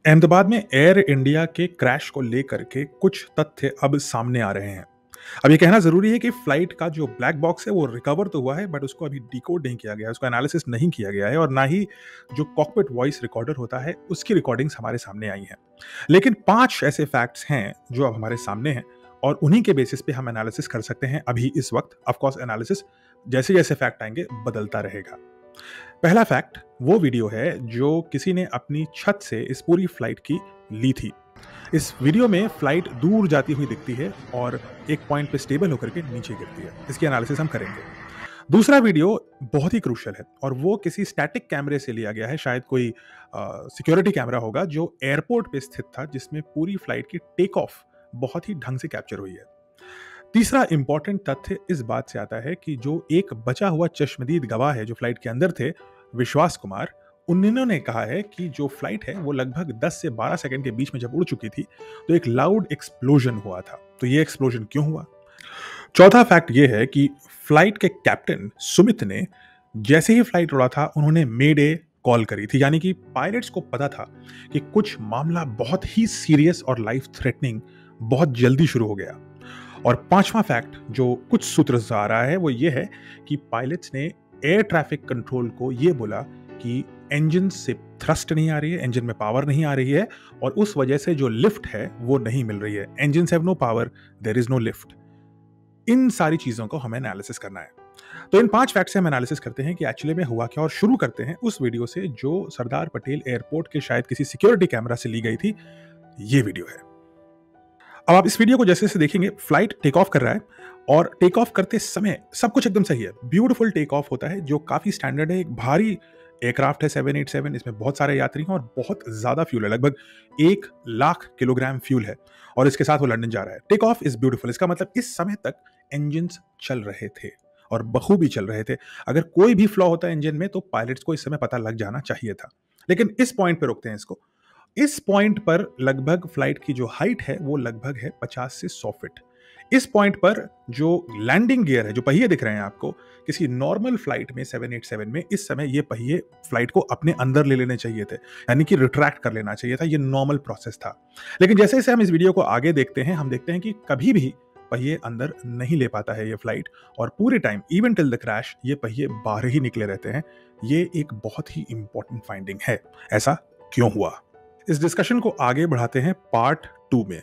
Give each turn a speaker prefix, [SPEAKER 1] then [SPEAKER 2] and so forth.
[SPEAKER 1] अहमदाबाद में air India के crash को लेकर के कुछ तथ्य अब सामने आ रहे हैं। अब ये कहना ज़रूरी है कि फ्लाइट का जो ब्लैक बॉक्स है वो रिकवर तो हुआ है, बट उसको अभी डिकोड नहीं किया गया है, उसका एनालिसिस नहीं किया गया है और ना ही जो कॉकपिट वॉइस रिकॉर्डर होता है उसकी रिकॉर्डिंग्स हमारे सामने आई हैं। लेकिन 5 ऐसे फैक्ट्स हैं जो अब हमारे सामने हैं और उन्हीं के बेसिस पे हम एनालिसिस कर सकते हैं अभी इस वक्त। ऑफ कोर्स एनालिसिस जैसे-जैसे फैक्ट आएँगे बदलता रहेगा। पहला फैक्ट वो वीडियो है जो किसी ने अपनी छत से इस पूरी फ्लाइट की ली थी। इस वीडियो में फ्लाइट दूर जाती हुई दिखती है और एक पॉइंट पे स्टेबल होकर के नीचे गिरती है। इसकी एनालिसिस हम करेंगे। दूसरा वीडियो बहुत ही क्रूशियल है और वो किसी स्टैटिक कैमरे से लिया गया है, शायद कोई सिक्योरिटी कैमरा होगा जो एयरपोर्ट पे स्थित था, जिसमें पूरी फ्लाइट की टेक ऑफ बहुत ही ढंग से कैप्चर हुई है। तीसरा इंपॉर्टेंट तथ्य इस बात से आता है कि जो एक बचा हुआ चश्मदीद गवाह है जो फ्लाइट के अंदर थे, विश्वास कुमार, उन्होंने कहा है कि जो फ्लाइट है वो लगभग 10 से 12 सेकंड के बीच में जब उड़ चुकी थी तो एक लाउड एक्सप्लोजन हुआ था। तो ये एक्सप्लोजन क्यों हुआ? चौथा फैक्ट ये है कि फ्लाइट के कैप्टन सुमित ने जैसे ही फ्लाइट उड़ा था उन्होंने मेडे कॉल करी थी, यानी कि पायलट्स को पता था कि कुछ मामला बहुत ही सीरियस और लाइफ थ्रेटनिंग बहुत जल्दी शुरू हो गया। और पांचवा फैक्ट जो कुछ सूत्र से आ रहा है वो ये है कि पायलट्स ने एयर ट्रैफिक कंट्रोल को ये बोला कि इंजन से थ्रस्ट नहीं आ रही है, इंजन में पावर नहीं आ रही है और उस वजह से जो लिफ्ट है वो नहीं मिल रही है। Engine have no power, there is no lift. इन सारी चीजों को हमें एनालिसिस करना है। तो इन 5 फैक्ट से हम एनालिसिस करते हैं कि एक्चुअली में हुआ क्या और शुरू करते हैं उस वीडियो से जो सरदार पटेल एयरपोर्ट के शायद किसी सिक्योरिटी कैमरा से ली गई थी। ये वीडियो है। अब आप इस वीडियो को जैसे जैसे देखेंगे, फ्लाइट टेक ऑफ कर रहा है और टेक ऑफ करते समय सब कुछ एकदम सही है। ब्यूटीफुल टेक ऑफ होता है जो काफी स्टैंडर्ड है। एक भारी एयरक्राफ्ट है 787, इसमें बहुत सारे यात्री हैं और बहुत ज्यादा फ्यूल है, लगभग 1,00,000 किलोग्राम फ्यूल है और इसके साथ वो लंदन जा रहा है। टेक ऑफ इज ब्यूटीफुल, इसका मतलब इस समय तक इंजन चल रहे थे और बखूबी चल रहे थे। अगर कोई भी फ्लॉ होता है इंजन में तो पायलट्स को इस समय पता लग जाना चाहिए था। लेकिन इस पॉइंट पे रोकते हैं इसको। इस पॉइंट पर लगभग फ्लाइट की जो हाइट है वो लगभग है 50 से 100 फीट। इस पॉइंट पर जो लैंडिंग गियर है, जो पहिए दिख रहे हैं आपको, किसी नॉर्मल फ्लाइट में 787 में इस समय ये पहिए फ्लाइट को अपने अंदर ले लेने चाहिए थे, यानी कि रिट्रैक्ट कर लेना चाहिए था। ये नॉर्मल प्रोसेस था। लेकिन जैसे जैसे हम इस वीडियो को आगे देखते हैं हम देखते हैं कि कभी भी पहिए अंदर नहीं ले पाता है ये फ्लाइट और पूरे time even till the crash ये पहिए बाहर ही निकले रहते हैं। ये एक बहुत ही इंपॉर्टेंट फाइंडिंग है। ऐसा क्यों हुआ? इस डिस्कशन को आगे बढ़ाते हैं पार्ट 2 में।